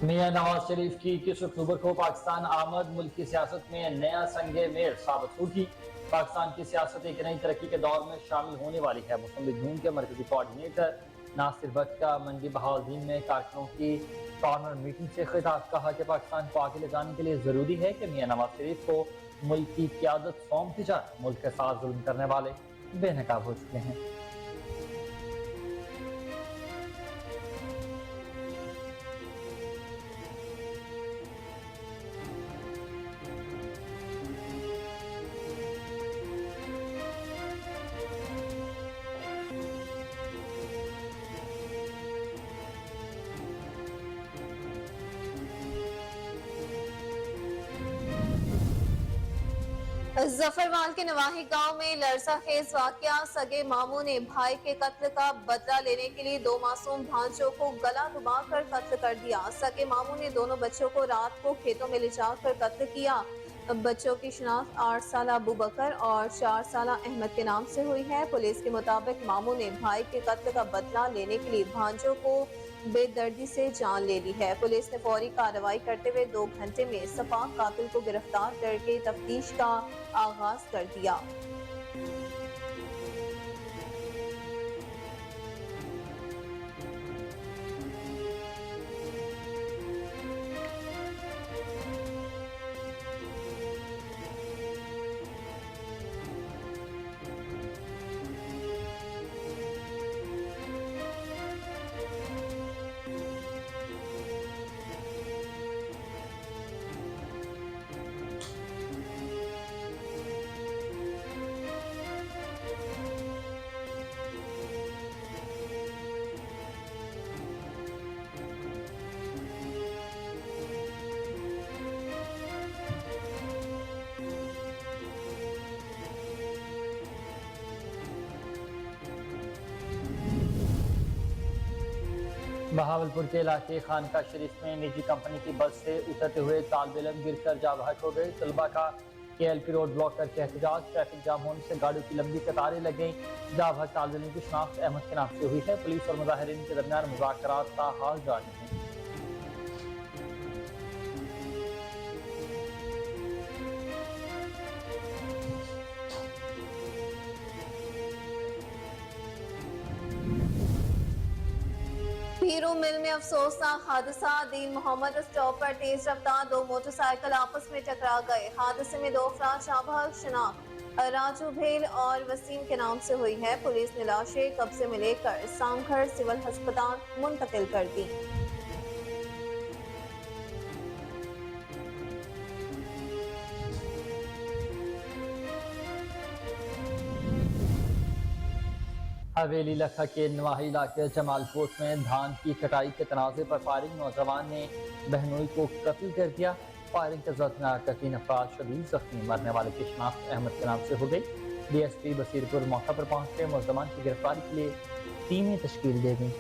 मियां नवाज शरीफ की 21 अक्टूबर को पाकिस्तान आमद मुल्क की सियासत में नया संगे मेल साबित होगी। पाकिस्तान की सियासत एक नई तरक्की के दौर में शामिल होने वाली है। मुस्लिम लीग नून के मरकजी कोऑर्डिनेटर नासिर भट्ट का मंडी बहाउद्दीन में कारकुनों की कॉर्नर मीटिंग से खिताब, कहा कि पाकिस्तान को आगे ले जाने के लिए जरूरी है कि मियां नवाज शरीफ को मुल्क की क्यादत सौंपी जाए। मुल्क के साथ जुल्म करने वाले बेनकाब हो चुके हैं। जफरवाल के नवाही गांव में लरज़ाखेज वाकया, सगे मामू ने भाई के कत्ल का बदला लेने के लिए दो मासूम भांजों को गला दबाकर कत्ल कर दिया। सगे मामू ने दोनों बच्चों को रात को खेतों में ले जाकर कत्ल किया। बच्चों की शिनाख्त 8 साल अबू बकर और 4 साल अहमद के नाम से हुई है। पुलिस के मुताबिक मामू ने भाई के कत्ल का बदला लेने के लिए भांजों को बेदर्दी से जान ले ली है। पुलिस ने फौरी कार्रवाई करते हुए 2 घंटे में सपाक कातिल को गिरफ्तार करके तफ्तीश का आगाज कर दिया। बहावलपुर के इलाके खानका शरीफ में निजी कंपनी की बस से उतरते हुए तालिब इल्म गिरकर जाँ बहक हो गए। तलबा का KLP रोड ब्लॉक करके एहतजाज, ट्रैफिक जाम होने से गाड़ियों की लंबी कतारें लग गई। जाँ बहक तालिब इल्म की शनाख्त अहमद के नाम से हुई है। पुलिस और मुजाहिरीन के दरमियान मुज़ाकरात का हाल जारी है। पीरू मिल में अफसोसनाक हादसा, दीन मोहम्मद स्टॉप पर तेज रफ्तार 2 मोटरसाइकिल आपस में टकरा गए। हादसे में 2 अफराद शाहबाग शनाख्त राजू भेल और वसीम के नाम से हुई है। पुलिस ने लाशें कब्जे में लेकर सांखर सिविल अस्पताल मुंतकिल कर दी। हवेली लखा के नवाही इलाके जमालकोट में धान की कटाई के तनाज़े पर फायरिंग, नौजवान ने बहनोई को कत्ल कर दिया। फायरिंग के जख्मी 3 अफराद शदीद जख्मी, मरने वाले की शनाख्त अहमद के नाम से हो गई। DSP बसीरपुर मौका पर पहुंच गए, मुल्ज़मान की गिरफ्तारी के लिए टीमें तश्कील दे दी।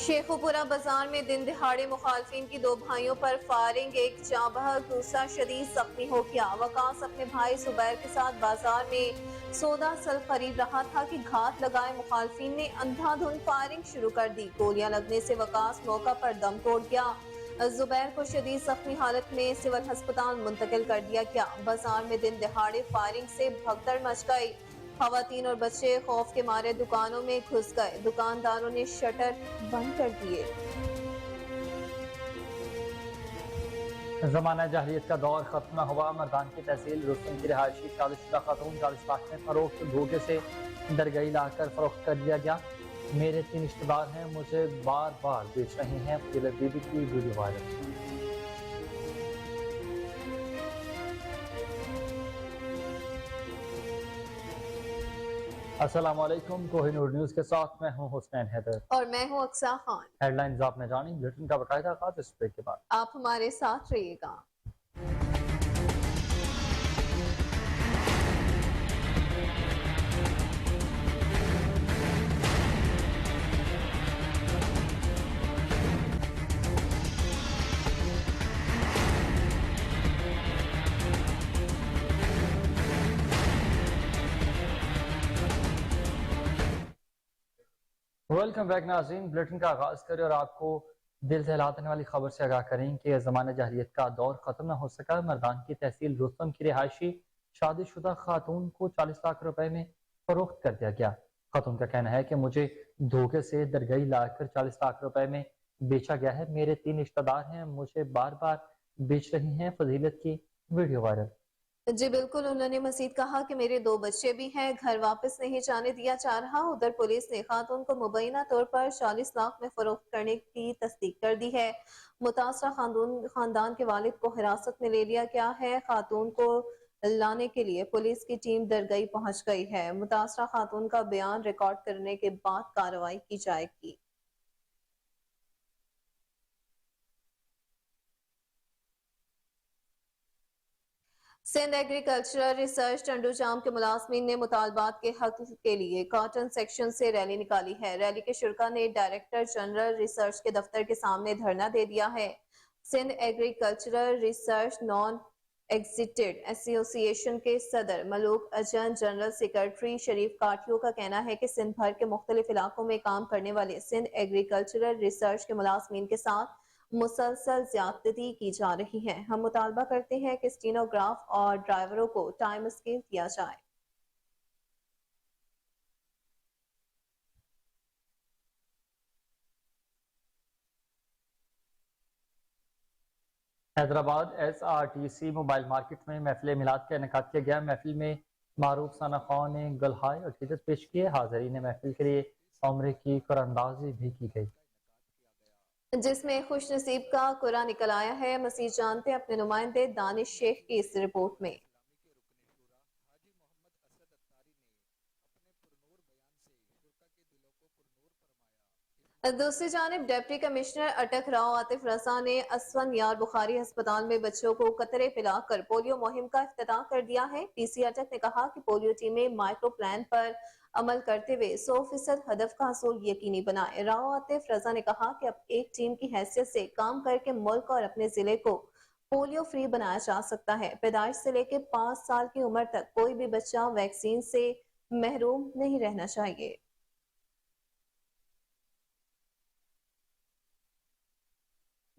शेखुपुरा बाजार में दिन दिहाड़े मुखालफिन की 2 भाइयों पर फायरिंग, एक जांबहक दूसरा शदीद जख्मी हो गया। वकास अपने भाई जुबैर के साथ बाजार में सौदा सल खरीद रहा था कि घात लगाए मुखालफिन ने अंधाधुंध फायरिंग शुरू कर दी। गोलियां लगने से वकास मौका पर दम तोड़ गया। जुबैर को शदीद जख्मी हालत में सिविल अस्पताल मुंतकिल कर दिया गया। बाजार में दिन दिहाड़े फायरिंग से भगदड़ मच गई। खवातीन और बच्चे खौफ के मारे दुकानों में घुस गए। दुकानदारों ने शटर बंद कर दिए। ज़माना जahलियत का दौर खत्म न हुआ। मर्दान की तहसील रुस्तम की रिहायशी शादीशुदा खातून 40 लाख में फरोख्त, धोखे से दरगही लाकर फरोख्त कर दिया गया। मेरे 3 रिश्तेदार हैं, मुझे बार बार बेच रहे हैं। बीबी की वीडियो वायरल। अस्सलामुअलैकुम, कोहिनूर न्यूज़ के साथ मैं हूं हुसैन हैदर और मैं हूं अक्सा खान। हेडलाइंस आपने जानी, बुलेटिन का बाकायदा आगाज इस ब्रेक के बाद। आप हमारे साथ रहिएगा। वेलकम बैक नाज़रीन। बुलेटिन का आगाज करें और आपको दिल दहला देने वाली खबर से आगाह करें कि ज़माना जाहिलियत का दौर खत्म न हो सका। मर्दान की तहसील रुस्तम की रिहायशी शादीशुदा खातून को 40 लाख रुपए में फरोख्त कर दिया गया। खातून का कहना है कि मुझे धोखे से दरगई लाकर 40 लाख रुपए में बेचा गया है। मेरे 3 रिश्तेदार हैं, मुझे बार बार बेच रही हैं। फजीलत की वीडियो वायरल। जी बिल्कुल, उन्होंने मजीद कहा कि मेरे 2 बच्चे भी हैं, घर वापस नहीं जाने दिया जा रहा। उधर पुलिस ने खातून को मुबैना तौर पर 40 लाख में फरोख्त करने की तस्दीक कर दी है। मुतासरा खानदान के वालिद को हिरासत में ले लिया गया है। खातून को लाने के लिए पुलिस की टीम दरगई पहुंच गई है। मुतासरा खातून का बयान रिकॉर्ड करने के बाद कार्रवाई की जाएगी। सिंध एग्रीकल्चरल रिसर्च टंडूजाम के मुलाजमीन ने मुतालबात के हक के लिए कॉटन सेक्शन से रैली निकाली है। रैली के शुरा ने डायरेक्टर जनरल रिसर्च के दफ्तर के सामने धरना दे दिया है। Sindh agricultural research non gazetted association के सदर मलूक अजन, जनरल सेक्रेटरी शरीफ काठियों का कहना है कि सिंध भर के मुख्तलिफ इलाकों में काम करने वाले सिंध एग्रीकल्चरल रिसर्च के मुलाजमीन के साथ मुसलसल ज्यादती की जा रही है। हम मुतालबा करते हैं कि स्टीनोग्राफ और ड्राइवरों को टाइम स्केल दिया जाए। हैदराबाद SRTC मोबाइल मार्केट में महफिल मिलाद का इनेकाद किया गया। महफिल में मारूफ साना खान ने गलहाय और टीचर्स पेश किए। हाजरीन महफिल के लिए उम्र की कुरानंदाजी भी की गई, जिसमें खुश नसीब का कुरा निकल आया है। मसीह जानते हैं अपने नुमाइंदे दानिश शेख की इस रिपोर्ट में। दूसरी जानिब डिप्टी कमिश्नर अटक राव आतिफ रजा ने असवन यार बुखारी अस्पताल में बच्चों को कतरे पिलाकर पोलियो मुहिम का इफ्तिताह कर दिया है। DC अटक ने कहा कि पोलियो टीमें माइक्रो प्लान पर अमल करते हुए 100% हदफ का हासिल यकीनी बनाए। राव आतिफ रजा ने कहा कि अब एक टीम की हैसियत से काम करके मुल्क और अपने जिले को पोलियो फ्री बनाया जा सकता है। पैदाइश से लेकर 5 साल की उम्र तक कोई भी बच्चा वैक्सीन से महरूम नहीं रहना चाहिए।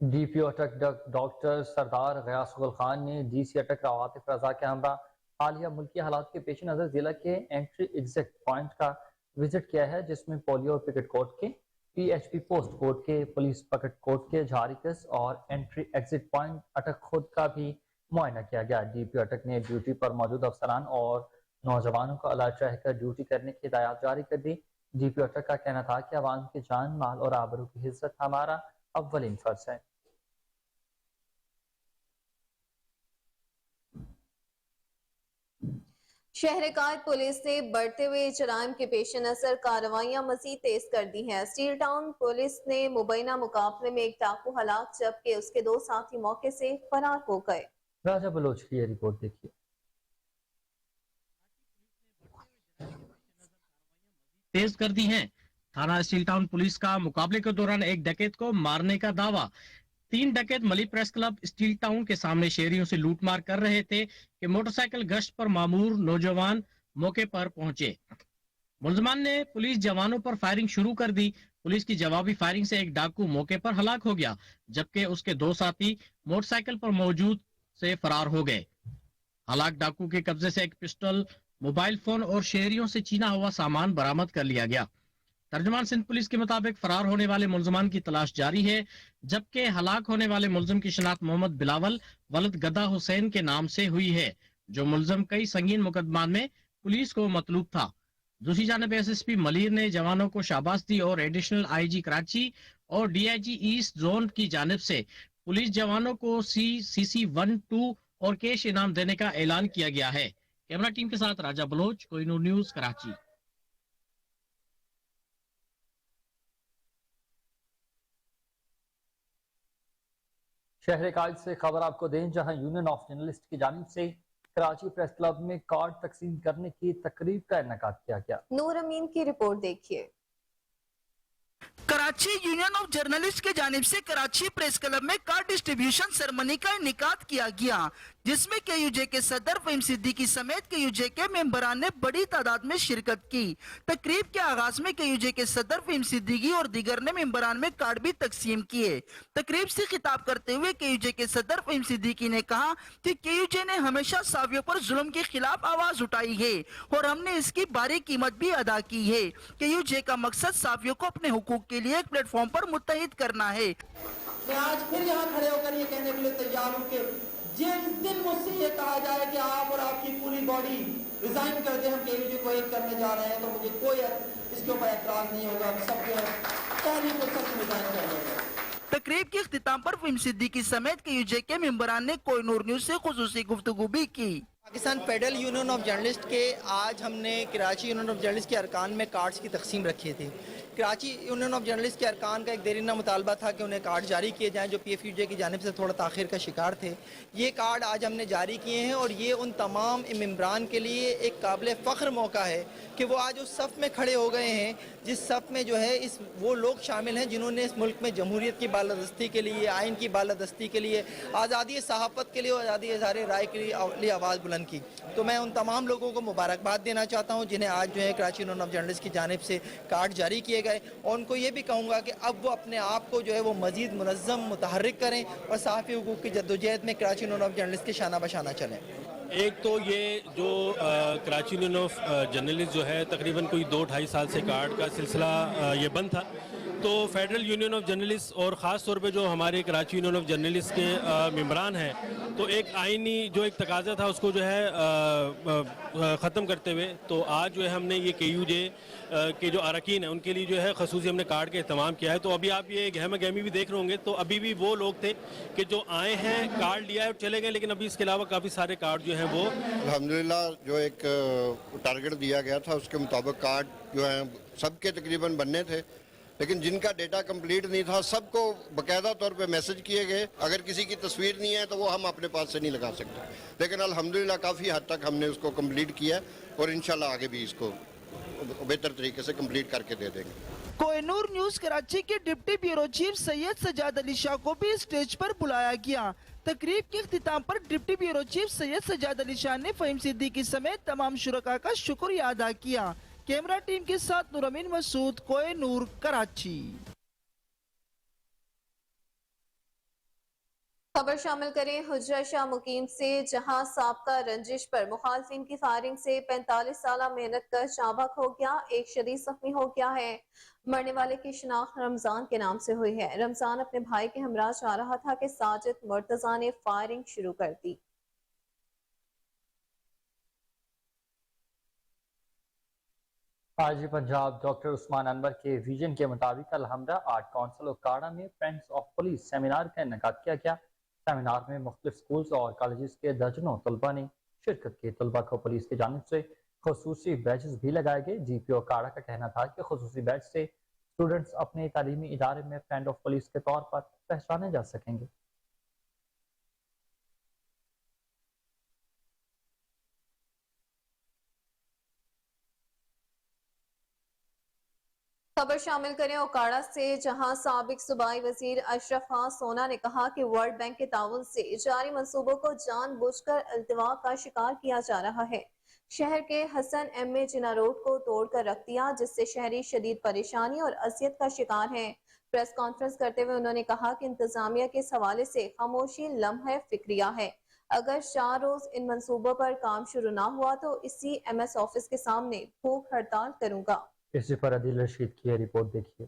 DPO अटक डॉक्टर सरदार गयासुल खान ने DC अटक राव आतिफ रजा के हमरा हालिया मुल्की हालात के पेश नज़र जिला के एंट्री एग्जिट पॉइंट का विजिट किया है, जिसमें पोलियो पिकेट कोर्ट के, PHP पोस्ट कोर्ट के, पुलिस पकड़ कोर्ट के, झारिकस और एंट्री एग्जिट पॉइंट अटक खुद का भी मुआयना किया गया। DPO अटक ने ड्यूटी पर मौजूद अफसरान और नौजवानों को अलर्ट रहकर ड्यूटी करने की हिदायत जारी कर दी। DPO अटक का कहना था कि आवाम की जान, माल और आबरू की हिफाजत हमारा अव्वलीन फर्ज है। शहर कायद पुलिस ने बढ़ते हुए जराइम के पेश नजर कार्रवाइयां मजीद तेज कर दी हैं। स्टील टाउन पुलिस ने मुबैना मुकाबले में एक डाकू हलाक जबकि उसके 2 साथी मौके से फरार हो गए। राजा बलोच की ये रिपोर्ट देखिए। तेज कर दी हैं। थाना स्टील टाउन पुलिस का मुकाबले के दौरान एक डकैत को मारने का दावा। 3 डकैत मली प्रेस क्लब स्टील टाउन के सामने शहरियों से लूटमार कर रहे थे कि मोटरसाइकिल गश्त पर मामूर नौजवान मौके पर पहुंचे। मुलजमान ने पुलिस जवानों पर फायरिंग शुरू कर दी। पुलिस की जवाबी फायरिंग से एक डाकू मौके पर हलाक हो गया, जबकि उसके 2 साथी मोटरसाइकिल पर मौजूद से फरार हो गए। हलाक डाकू के कब्जे से एक पिस्टल, मोबाइल फोन और शहरियों से छीना हुआ सामान बरामद कर लिया गया। तर्जुमान सिंध पुलिस के मुताबिक फरार होने वाले मुलजमान की तलाश जारी है, जबकि हलाक होने वाले मुलजिम की शनाख्त मोहम्मद बिलावल वलद गदा हुसैन के नाम से हुई है, जो मुलजिम कई संगीन मुकदमा में पुलिस को मतलूब था। दूसरी जानब SSP मलिर ने जवानों को शाबाश दी और एडिशनल IG कराची और DIG ईस्ट जोन की जानिब से पुलिस जवानों को CC 1, 2 और कैश इनाम देने का ऐलान किया गया है। कैमरा टीम के साथ राजा बलोच, कोहिनूर न्यूज, कराची। शहर कायद से खबर आपको दें, जहां यूनियन ऑफ जर्नलिस्ट की जानिब से कराची प्रेस क्लब में कार्ड तकसीम करने की तकरीब का इनेकाद किया गया। नूर अमीन की रिपोर्ट देखिए। कराची यूनियन ऑफ जर्नलिस्ट के जानिब से कराची प्रेस क्लब में कार्ड डिस्ट्रीब्यूशन सेरेमनी का इनेकाद किया गया, जिसमें केयूजे के सदर फहीम सिद्दीकी समेत केयूजे के मेंबरान ने बड़ी तादाद में शिरकत की। तकरीब के आगाज में केयूजे के सदर फहीम सिद्दीकी और दीगर ने मेंबरान में कार्ड भी तकसीम किए। तकरीब से खिताब करते हुए केयूजे के सदर फहीम सिद्दीकी ने कहा कि केयूजे ने हमेशा साफियों पर जुल्म के खिलाफ आवाज उठाई है और हमने इसकी भारी कीमत भी अदा की है। केयूजे का मकसद साफियों को अपने हुकूक के लिए एक प्लेटफॉर्म पर मुत्तहिद करना है। मैं आज फिर यहाँ खड़े होकर ये कहने के लिए तैयार हूँ कि जिस दिन मुझसे ये कहा जाए कि आप और आपकी पूरी बॉडी रिजाइन कर दे, हम केयूजे को एक करने जा रहे हैं, तो मुझे कोई इसके ऊपर एतराज नहीं होगा। सब जो है पहली फुर्सत में रिजाइन कर देंगे। तकरीब के इख्तिताम पर फहीम सिद्दीकी समेत केयूजे के मेंबरान ने कोहिनूर न्यूज से खुसूसी गुफ्तगू भी की। Pakistan federal union of journalist के आज हमने कराची यूनियन ऑफ जर्नलिस्ट के अरकान में कार्ड्स की तकसीम रखी थी। कराची यूनियन ऑफ जर्नलिस्ट के अरकान का एक देरीना मुतालबा था कि उन्हें कार्ड जारी किए जाएं जो PFUJ की जानिब से थोड़ा ताख़िर का शिकार थे। ये कार्ड आज हमने जारी किए हैं और ये उन तमाम मेंबरान के लिए एक काबिल फ़ख्र मौका है कि वो आज उस सफ़ में खड़े हो गए हैं जिस सफ़ में जो है इस वो लोग शामिल हैं जिन्होंने इस मुल्क में जमहूरियत की बालादस्ती के लिए, आइन की बालादस्ती के लिए, आज़ादी सहाफ़त के लिए, आज़ादी इज़हार राय के लिए आवाज़ बुलंद की। तो मैं उन तमाम लोगों को मुबारकबाद देना चाहता हूँ जिन्हें आज जो है कराची यूनियन ऑफ जर्नलिस्ट की जानिब से कार्ड जारी किए गए, और उनको ये भी कहूँगा कि अब वो अपने आप को जो है वो मज़ीद मुनज़्ज़म मुतहर्रिक करें और सहाफ़ी हुकूक़ की जद्दोजहद में कराची यूनियन ऑफ जर्नलिस्ट के शाना बशाना चलें। एक तो ये जो कराची यूनियन ऑफ जर्नलिस्ट जो है तकरीबन कोई 2-2.5 साल से कार्ड का सिलसिला ये बंद था, तो फेडरल यूनियन ऑफ जर्नलिस्ट और ख़ास तौर पे जो हमारे कराची यूनियन ऑफ जर्नलिस्ट के मेंबरान हैं, तो एक आइनी जो एक तकाजा था उसको जो है ख़त्म करते हुए तो आज जो है हमने ये KUJ के जो अरकान हैं उनके लिए जो है खसूसी हमने कार्ड का इस्तेमाल किया है। तो अभी आप ये गहमा गहमी भी देख रहे होंगे, तो अभी भी वो लोग थे कि जो आए हैं कार्ड लिया है और चले गए, लेकिन अभी इसके अलावा काफ़ी सारे कार्ड जो हैं वो अल्हम्दुलिल्लाह जो एक टारगेट दिया गया था उसके मुताबिक कार्ड जो है सबके तकरीबन बनने थे, लेकिन जिनका डेटा कंप्लीट नहीं था सबको बाकायदा तौर पे मैसेज किए गए। अगर किसी की तस्वीर नहीं है तो वो हम अपने पास से नहीं लगा सकते, लेकिन अल्हम्दुलिल्लाह काफ़ी हद तक हमने उसको कंप्लीट किया और इंशाल्लाह आगे भी इसको बेहतर तरीके से कंप्लीट करके दे देंगे। कोहिनूर न्यूज कराची के deputy bureau chief Syed Sajjad Ali Shah को भी स्टेज पर बुलाया गया। तकरीब के इख्तिताम पर deputy bureau chief Syed Sajjad Ali Shah ने फहीम सिद्दीकी समेत तमाम शुरका का शुक्रिया अदा किया। कैमरा टीम के साथ नूरमीन मसूद, कोहिनूर, कराची। खबर शामिल करें हुज्रा शाह मुकीम से, जहां साबका रंजिश पर मुखालफिन की फायरिंग से 45 साल मेहनत कर चाबक हो गया, एक शदीद जख्मी हो गया है। मरने वाले की शिनाख्त रमजान के नाम से हुई है। रमजान अपने भाई के हमरा जा रहा था कि साजिद मुर्तजा ने फायरिंग शुरू कर दी। आज पंजाब डॉक्टर उस्मान अनवर के विजन के मुताबिक अलहमरा आर्ट काउंसिल और काड़ा में फ्रेंड्स ऑफ पुलिस सेमिनार का इनेकाद किया गया। सेमिनार में मुख्तलिफ स्कूल्स और कॉलेजेस के दर्जनों तलबा ने शिरकत की। तलबा को पुलिस की जानिब से खसूसी बैचेस भी लगाए गए। GPO काड़ा का कहना था कि खसूसी बैच से स्टूडेंट्स अपने तालीमी इदारे में फ्रेंड ऑफ पुलिस के तौर पर पहचाने जा सकेंगे। खबर शामिल करें ओकाड़ा से, जहां साबिक सूबाई वजीर अशरफ खान सोना ने कहा कि वर्ल्ड बैंक के ताउन से जारी मंसूबों को जानबूझकर अल्तवा का शिकार किया जा रहा है। शहर के हसन MA जिना रोड को तोड़कर रख दिया, जिससे शहरी शदीद परेशानी और अजियत का शिकार हैं। प्रेस कॉन्फ्रेंस करते हुए उन्होंने कहा कि इंतजामिया के इस हवाले से खामोशी लम्हे फिक्रिया है। अगर 4 रोज इन मंसूबों पर काम शुरू ना हुआ तो इसी MS ऑफिस के सामने भूख हड़ताल करूंगा। इसी पर अदील रशीद की रिपोर्ट देखिए।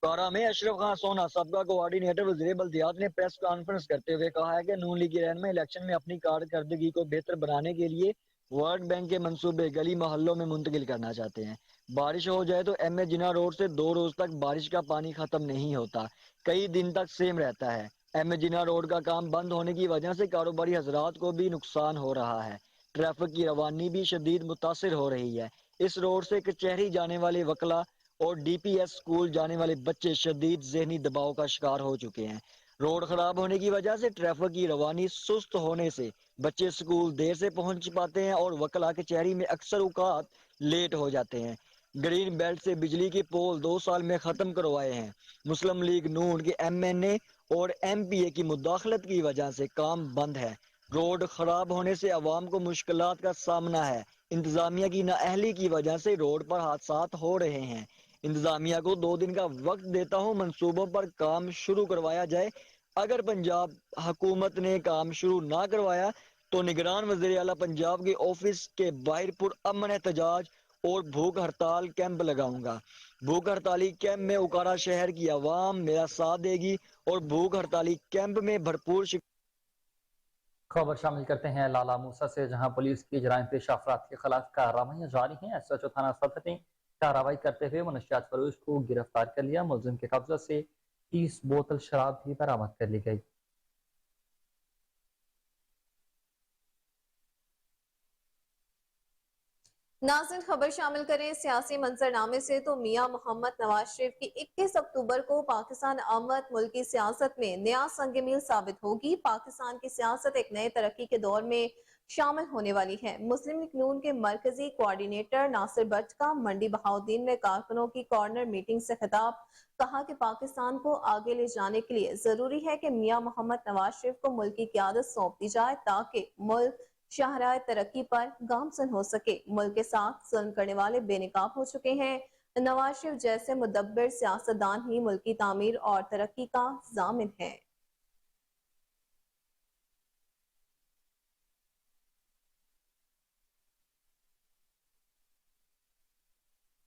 कारा में अशरफ खान सोना सबका कोऑर्डिनेटर वज़ीर बल्दियात ने प्रेस कॉन्फ्रेंस करते हुए कहा है कि नून लीग रहनुमा इलेक्शन में अपनी कारकर्दगी को बेहतर बनाने के लिए वर्ल्ड बैंक के मंसूबे गली मोहल्लों में मुंतकिल करना चाहते हैं। बारिश हो जाए तो MA जिना रोड से 2 रोज तक बारिश का पानी खत्म नहीं होता, कई दिन तक सेम रहता है। MA जिना रोड का काम बंद होने की वजह से कारोबारी हजरात को भी नुकसान हो रहा है। ट्रैफिक की रवानी भी शदीद मुतासिर हो रही है। इस रोड से कचहरी जाने वाले वकला और DPS स्कूल जाने वाले बच्चे शदीद ज़हनी दबाव का शिकार हो चुके हैं। रोड खराब होने की वजह से ट्रैफिक की रवानी सुस्त होने से बच्चे स्कूल देर से पहुंच पाते हैं और वकला कचहरी में अक्सर औकात लेट हो जाते हैं। ग्रीन बेल्ट से बिजली की पोल 2 साल में खत्म करवाए हैं। मुस्लिम लीग नून के MNA और MPA की मुदाखलत की वजह से काम बंद है। रोड खराब होने से अवाम को मुश्किलात का सामना है। इंतजामिया की नाअहली की वजह से रोड पर हादसात हो रहे हैं। इंतजामिया को 2 दिन का वक्त देता हूँ, मंसूबों पर काम शुरू करवाया जाए। अगर पंजाब हुकूमत ने काम शुरू ना करवाया तो निगरान वज़ीर आला पंजाब के ऑफिस के बाहर पुरअमन एहतजाज और भूख हड़ताल कैंप लगाऊंगा। भूख हड़ताली कैंप में उकारा शहर की आवाम मेरा साथ देगी और भूख हड़ताली कैंप में भरपूर खबर शामिल करते हैं लाला मूसा से, जहां पुलिस की जराइम पेश अफराद के खिलाफ कार्रवाइयां जारी हैं। SHO थाना सदर ने कार्रवाई करते हुए मनशियात फरोश को गिरफ्तार कर लिया। मुलजिम के कब्जे से 30 बोतल शराब भी बरामद कर ली गई। नाज़रीन, खबर शामिल करें सियासी मंजरनामे से तो मियां मोहम्मद नवाज शरीफ की 21 अक्टूबर को पाकिस्तान आमद मुल्की सियासत में नया संग मील साबित होगी। पाकिस्तान की सियासत एक नए तरक्की के दौर में शामिल होने वाली है। मुस्लिम लीग नून के मरकजी कोऑर्डिनेटर नासिर भट्ट का मंडी बहाउद्दीन में कारकुनों की कॉर्नर मीटिंग से खिताब, कहा कि पाकिस्तान को आगे ले जाने के लिए जरूरी है कि मियां मोहम्मद नवाज शरीफ को मुल्क की क़यादत सौंप दी जाए ताकि मुल्क शाहराह तरक्की पर गामजन हो सके। मुल्क के साथ जुल्म करने वाले बेनकाब हो चुके हैं। नवाज शरीफ जैसे मुदब्बिर सियासतदान ही मुल्क की तामीर और तरक्की का जामिन है।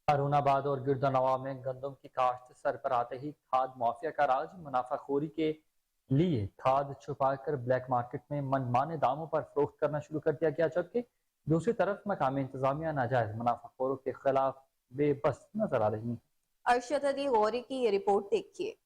हारूनाबाद और गिरदनवा में गंदम की काश्त सर पर आते ही खाद माफिया का राज, मुनाफाखोरी के लिए खाद छुपाकर ब्लैक मार्केट में मनमाने दामों पर फरोख्त करना शुरू कर दिया गया, जबकि दूसरी तरफ मकामी इंतजामिया नाजायज मुनाफाखोरों के खिलाफ बेबस नजर आ रही है। अरशद अली गौरी की ये रिपोर्ट देखिए।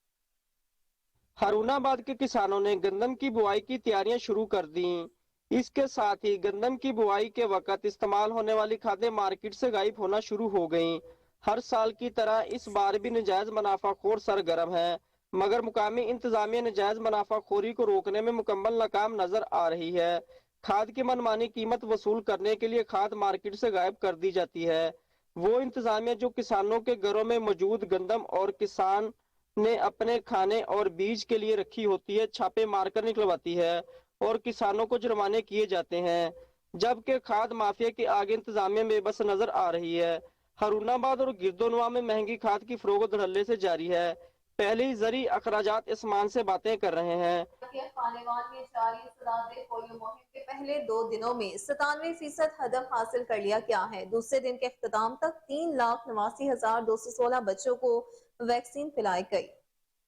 हारूनाबाद के किसानों ने गंदम की बुआई की तैयारियां शुरू कर दी। इसके साथ ही गंदम की बुआई के वक्त इस्तेमाल होने वाली खादें मार्केट से गायब होना शुरू हो गईं। हर साल की तरह इस बार भी नजायज मुनाफाखोर सरगर्म है, मगर मुकामी इंतजामिया नजायज मुनाफाखोरी को रोकने में मुकम्मल नाकाम नजर आ रही है। खाद की मनमानी कीमत वसूल करने के लिए खाद मार्केट से गायब कर दी जाती है। वो इंतजामिया जो किसानों के घरों में मौजूद गंदम और किसान ने अपने खाने और बीज के लिए रखी होती है, छापे मारकर निकलवाती है और किसानों को जुर्माने किए जाते हैं, जबकि खाद माफिया की आगे इंतजामिया बेबस नजर आ रही है। हारूनाबाद और गिरदोनवा में महंगी खाद की फरोख्त धड़ल्ले से जारी है। पहले जरी अखराजात आसमान से बातें कर रहे हैं। खानेवान में जारी सदादे पोलियो मुहिम के पहले 2 दिनों में 97% हदफ हासिल कर लिया गया है। दूसरे दिन के इख्तिताम तक 3,89,216 बच्चों को वैक्सीन पिलाई गई।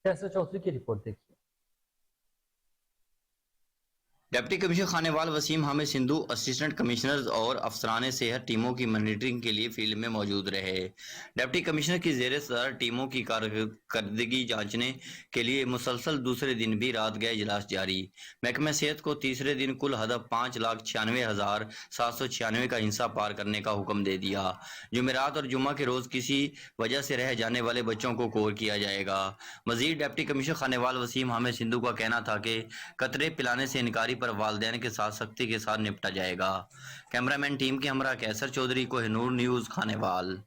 कैसर चौधरी की रिपोर्ट देखिए। Deputy commissioner Khanewal Waseem Hamid Sindhu assistant commissioners और अफसरान सेहत टीमों की मॉनिटरिंग के लिए फील्ड में मौजूद रहे। डिप्टी कमिश्नर की ज़ेर सदारत टीमों की कारकर्दगी जांचने के लिए मुसलसल दूसरे दिन भी रात गए इजलास जारी। महकमा सेहत को तीसरे दिन कुल हदफ 5,96,796 का हिस्सा पार करने का हुक्म दे दिया। जुमेरात और जुम्मा के रोज़ किसी वजह से रह जाने वाले बच्चों को कवर किया जाएगा। मजीद डिप्टी कमिश्नर खानेवाल वसीम हामिद सिंधु का कहना था कि कतरे पिलाने से इनकारी पर वालिदैन के साथ सख्ती के साथ निपटा जाएगा। कैमरामैन टीम के हमरा कैसर चौधरी को नूर न्यूज खानेवाल।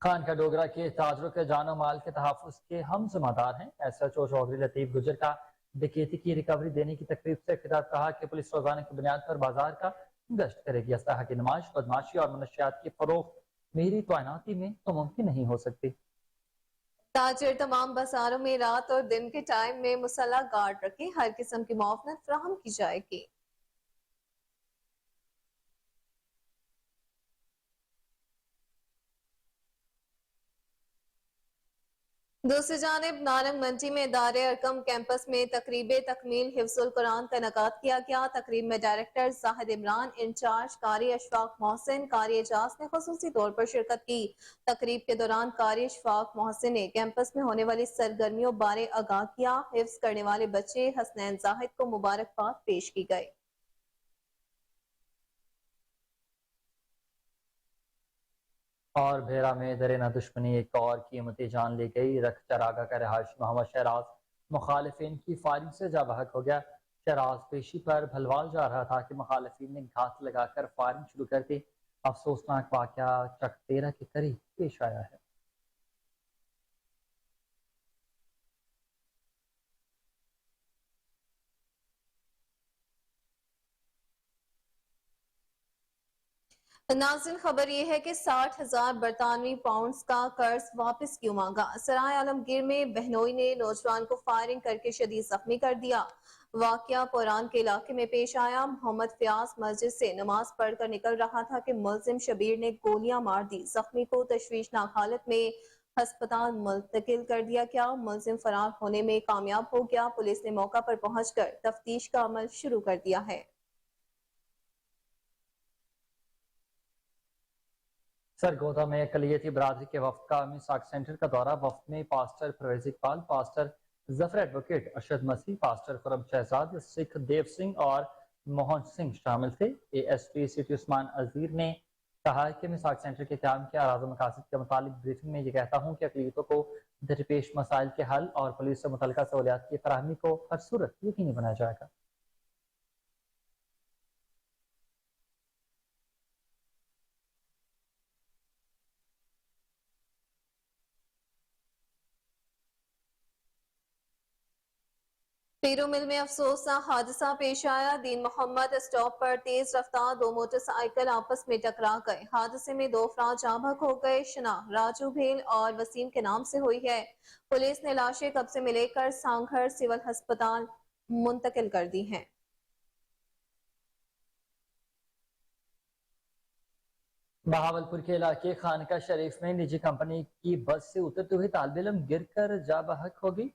खान का डोगरा के ताजरों के जानो माल के तहफ़्फ़ुज़ के हम जिम्मेदार हैं। SHO चौधरी लतीफ गुजर का डकैती की रिकवरी देने की तकरीब से खिताब, कहा कि पुलिस रोजाना की बुनियाद पर बाजार का गश्त करेगी। असलहा की नुमाइश, बदमाशी और मनशियात की फरोख्त मेरी तैनाती में तो मुमकिन नहीं हो सकती। ताजिर तमाम बाजारों में रात और दिन के टाइम में मुसल्ला गार्ड रखे, हर किस्म की मुआवनत फराहम की जाएगी। दूसरी जानिब नारंग मंडी में दारे अरकम कैंपस में तकरीब तकमील हिफ्जुल कुरान का इनेकाद किया गया। तकरीब में डायरेक्टर जाहिद इमरान, इंचार्ज कारी अशफाक मोहसिन, कारी एजाज ने खुसूसी तौर पर शिरकत की। तकरीब के दौरान कारी अशफाक मोहसिन ने कैंपस में होने वाली सरगर्मियों बारे आगाह किया। हिफ्ज करने वाले बच्चे हसनैन जाहिद को मुबारकबाद पेश की गई। और भेरा में दरे न दुश्मनी एक और कीमती जान ले गई। रख चरागा का रहायशी मोहम्मद शहराज मुखालिफिन की फायरिंग से जा बहक हो गया। शराज पेशी पर भलवाल जा रहा था कि मुखालिफिन ने घात लगाकर फायरिंग शुरू कर दी। अफसोसनाक वाकया चक 13 के करीब पेश आया है। नाज़रीन, खबर यह है कि 60,000 बरतानवी पाउंड्स का कर्ज वापस क्यों मांगा। सराय आलमगीर में बहनोई ने नौजवान को फायरिंग करके शदीद जख्मी कर दिया। वाकया पुरान के इलाके में पेश आया। मोहम्मद फयाज मस्जिद से नमाज पढ़कर निकल रहा था कि मुलजिम शबीर ने गोलियां मार दी। जख्मी को तशवीशनाक हालत में अस्पताल मुंतकिल कर दिया गया। मुलजिम फरार होने में कामयाब हो गया। पुलिस ने मौका पर पहुंचकर तफ्तीश का अमल शुरू कर दिया है। सरगोदा में अकलियती बरादरी के वफ्द का मिसाक सेंटर का दौरा। वफ्द में pastor Parvez Iqbal, pastor Zafar advocate Arshad Masih, pastor Khurram Shahzad, Sikh Dev Singh और मोहन सिंह शामिल थे। ASP सिटी उस्मान अजीर ने कहा कि मिसाक सेंटर के क्याम के आराज़ मकासद के मुतालिक ब्रीफिंग में ये कहता हूँ कि अकलियतों को दरपेश मसाइल के हल और पुलिस से मुतल्लिका सहूलियात की फराहमी को हर सूरत यकीनी बनाया जाएगा। पीरू मिल में अफसोसनाक हादसा पेश आया। दीन मोहम्मद स्टॉप पर तेज रफ्तार 2 मोटरसाइकिल आपस में टकरा गए। हादसे में 2 अफराद जाँ बहक हो गए। शनाख्त राजू भेल और वसीम के नाम से हुई है। पुलिस ने लाशें कब्जे में लेकर सांघर सिविल अस्पताल मुंतकिल कर दी हैं। बहावलपुर के इलाके खानका शरीफ में निजी कंपनी की बस से उतरते हुए तालिब इल्म गिरकर जा बहक हो गई।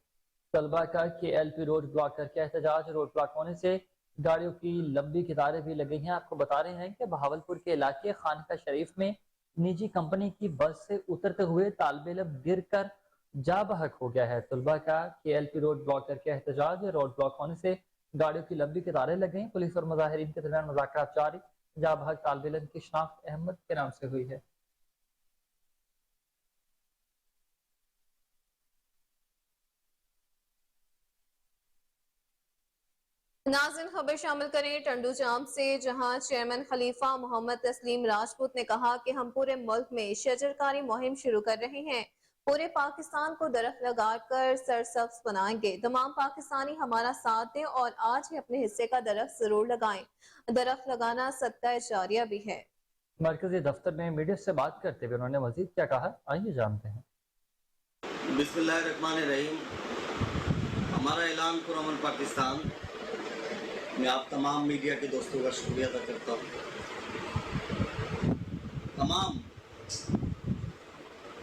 तलबा का KLP रोड ब्लॉक करके एहतजाज। रोड ब्लॉक होने से गाड़ियों की लंबी कतारें भी लगी हैं। आपको बता रहे हैं कि बहावलपुर के इलाके खानका शरीफ में निजी कंपनी की बस से उतरते हुए तालिब इल्म गिरकर जा बहक हो गया है। तलबा का KLP रोड ब्लॉक करके एहतजाज। रोड ब्लॉक होने से गाड़ियों की लंबी कतारें लग गई। पुलिस और मुजाहिरीन के दरमियान मुज़ाकरात जारी। जा बहक तालिब इल्म की शनाख्त अहमद के नाम से हुई है। नाज़रीन, खबर शामिल करें टंडू जाम से, जहां चेयरमैन खलीफा मोहम्मद तस्लीम राजपूत ने कहा कि हम पूरे मुल्क में शजरकारी मुहिम शुरू कर रहे हैं। पूरे पाकिस्तान को दरख्त लगाकर सरसब्ज बनाएंगे। तमाम पाकिस्तानी हमारा साथ दें और आज ही अपने हिस्से का दरख्त जरूर लगाएं। दरख्त लगाना सदका जारिया भी है। मरकजी दफ्तर में मीडिया से बात करते हुए उन्होंने मजीद क्या कहा, आइए जानते हैं। बिस्मिल्लाहिर्रहमानिर्रहीम। हमारा ऐलान पुरअमन पाकिस्तान मैं आप तमाम मीडिया के दोस्तों का शुक्रिया अदा करता हूँ। तमाम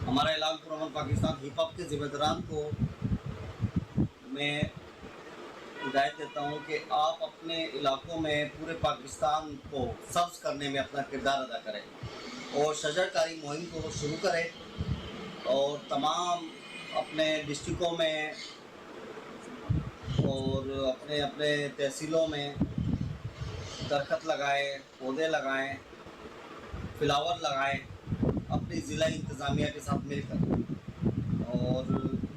हमारा ऐलान पुरअमन पाकिस्तान हिप हॉप के जिम्मेदारान को मैं हिदायत देता हूँ कि आप अपने इलाकों में पूरे पाकिस्तान को सब्ज करने में अपना किरदार अदा करें और शजरकारी मुहिम को शुरू करें और तमाम अपने डिस्ट्रिक्टों में और अपने अपने तहसीलों में दरख्त लगाएं, पौधे लगाएं, फ्लावर लगाएं अपनी ज़िला इंतज़ामिया के साथ मिलकर। और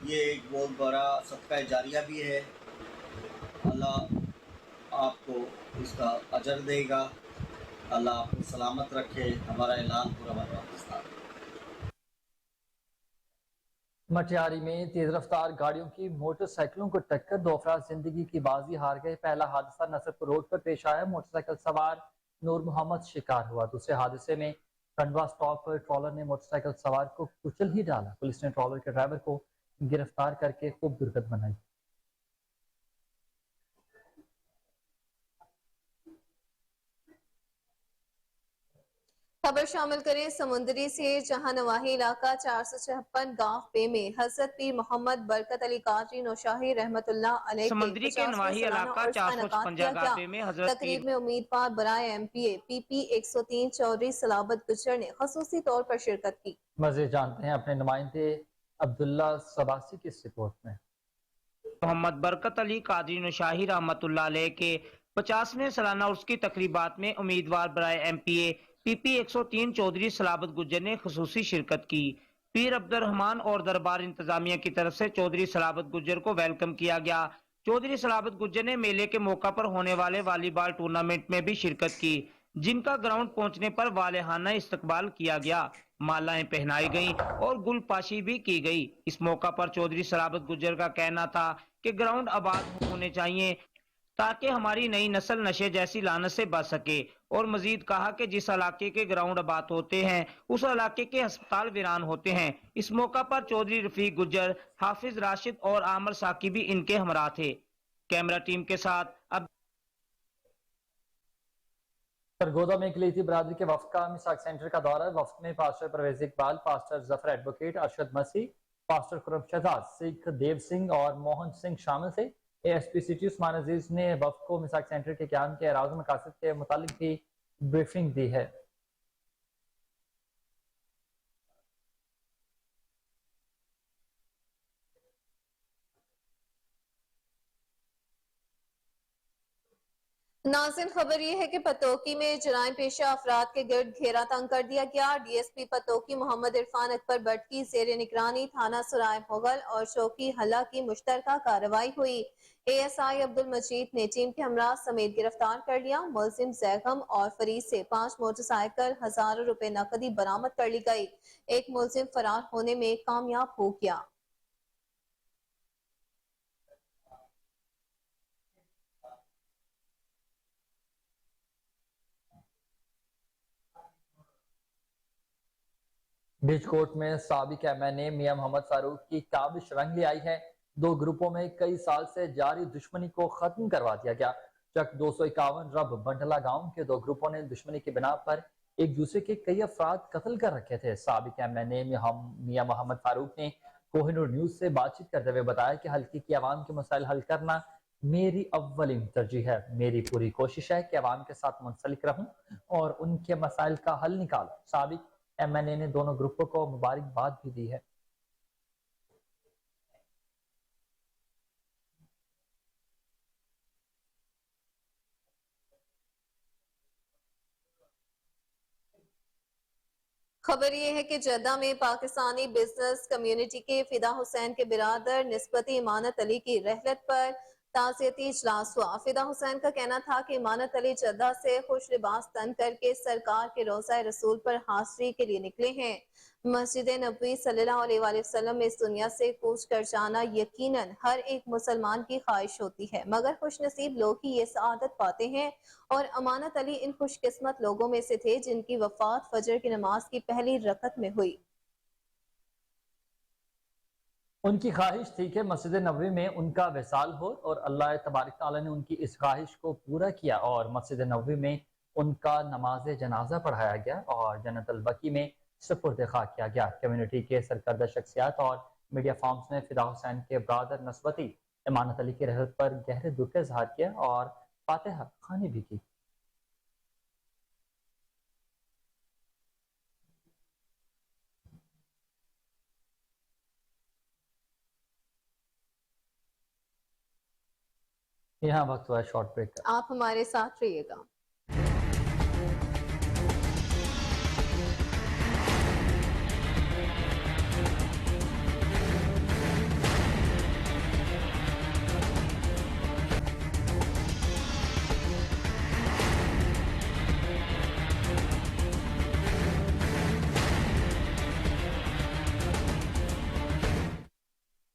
ये एक बहुत बड़ा सदका जारिया भी है। अल्लाह आपको इसका अजर देगा। अल्लाह आपको सलामत रखे। हमारा ऐलान पूरा पाकिस्तान। मटियारी में तेज रफ्तार गाड़ियों की मोटरसाइकिलों को टक्कर, 2 अफराद जिंदगी की बाजी हार गए। पहला हादसा नसरपुर रोड पर पेश आया। मोटरसाइकिल सवार नूर मोहम्मद शिकार हुआ। दूसरे हादसे में खंडवा स्टॉप पर ट्रॉलर ने मोटरसाइकिल सवार को कुचल ही डाला। पुलिस ने ट्रॉलर के ड्राइवर को गिरफ्तार करके खूब दुर्गत बनाई। खबर शामिल करें समुंदरी से, जहां नवाही इलाका 456 गांव पे में हजरत पीर मोहम्मद बरकत अली कादरी नौशाही रहमतुल्लाह अलैह समुंदरी के नवाही इलाका 456 गांव पे में हजरत तकरीब में उम्मीदवार बराए MPA PP 103 चौधरी सलाबत गुजर ने खसूसी तौर पर शिरकत की। मज़ीद जानते हैं अपने नुमाइंदे अब्दुल्ला सबासी की रिपोर्ट में। मोहम्मद बरकत अली कादरी नौशाही रहमतुल्लाह अलैह के 50वें सालाना उर्स की तकरीबात में उम्मीदवार बराए MPA PP 103 चौधरी सलाबत गुज्जर ने खसूसी शिरकत की। पीर अब्दुर्रहमान और दरबार इंतजामिया की तरफ से चौधरी सलाबत गुज्जर को वेलकम किया गया। चौधरी सलाबत गुज्जर ने मेले के मौका पर होने वाले वॉलीबॉल टूर्नामेंट में भी शिरकत की, जिनका ग्राउंड पहुंचने पर वालेहाना इस्तकबाल किया गया, मालाएं पहनाई गईं और गुलपाशी भी की गई। इस मौका पर चौधरी सलाबत गुज्जर का कहना था कि ग्राउंड आबाद होने चाहिए ताकि हमारी नई नस्ल नशे जैसी लानत से बच सके, और मजीद कहा कि जिस इलाके के ग्राउंड आबाद होते हैं उस इलाके के अस्पताल वीरान होते हैं। इस मौका पर चौधरी रफीक गुज्जर, हाफिज राशिद और आमर साकी भी इनके हमरा थे। कैमरा टीम के साथ अब सरगोदा में इकलीती बरादरी के वफ्द का मिसाक सेंटर का दौरा। वफ्द में pastor Parvez Iqbal, pastor Zafar advocate, Arshad Masih, pastor Khurram Shahzad, Sikh Dev Singh और मोहन सिंह शामिल थे। ASP सिटी उस्मान अजीज ने वफ्द को मिसाक सेंटर के क्याम के अराज़ मकासद के मुतालिक भी ब्रीफिंग दी है। नाज़रीन, खबर यह है कि पतोकी में जराइम पेशा अफराद के गिर्द घेरा तंग कर दिया गया। DSP पतोकी मोहम्मद इरफान अकबर भट्ट की जेर निगरानी थाना सराय मुगल और चौकी हल्ला की मुश्तरका कार्रवाई हुई। ASI अब्दुल मजीद ने टीम के हमरा समेत गिरफ्तार कर लिया। मुलजिम जैगम और फरीद से 5 मोटरसाइकिल, हजारों रुपए नकदी बरामद कर ली गई। एक मुलजिम फरार होने में कामयाब हो गया। बिजकोट में साबिक MNA मियां मोहम्मद फारूक की काबिश रंग ले आई है। 2 ग्रुपों में कई साल से जारी दुश्मनी को खत्म करवा दिया गया। चक 251 रब बंडला गांव के 2 ग्रुपों ने दुश्मनी की बिना पर एक दूसरे के कई अफराद कत्ल कर रखे थे। साबिक MNA मियां मोहम्मद फारूक ने कोहिनूर न्यूज से बातचीत करते हुए बताया कि हल्के की आवाम के मसाइल हल करना मेरी अव्वलीन तरजीह है। मेरी पूरी कोशिश है कि आवाम के साथ मुंसलिक रहूं और उनके मसाइल का हल निकालूं। साबिक MNA ने दोनों ग्रुपों को मुबारकबाद भी दी है। खबर यह है कि जद्दा में पाकिस्तानी बिजनेस कम्युनिटी के फिदा हुसैन के बिरादर निस्बती इमानत अली की रहलत पर ताज़ियती इजलास हुआ। फिदा हुसैन का कहना था कि इमानत अली जद्दा से खुश लिबास तन करके सरकार के रोज़ा रसूल पर हाजिरी के लिए निकले हैं। मस्जिद नबवी सल्लल्लाहु अलैहि वसल्लम में इस दुनिया से कूच कर जाना यकीनन हर एक मुसलमान की ख्वाहिश होती है, मगर खुशनसीब लोग ही ये सआदत पाते हैं, और अमानत अली इन खुशकिस्मत लोगों में से थे जिनकी वफात फजर की नमाज की पहली रकत में हुई। उनकी ख्वाहिश थी कि मस्जिद नबवी में उनका विसाल हो और अल्लाह तबारक तआला ने उनकी इस ख्वाहिश को पूरा किया और मस्जिद नबवी में उनका नमाज जनाजा पढ़ाया गया और जन्नतुल बकी में सुपुर्द खाक किया गया। कम्युनिटी के सरकर्दा शख्सियात और मीडिया फॉर्म्स ने फिदा हुसैन के ब्रादर नस्बती इमानत अली की रहलत पर गहरे दुख का इजहार किया और फातिहा खानी भी की। यहाँ वक्त हुआ शॉर्ट ब्रेक का। आप हमारे साथ रहिएगा।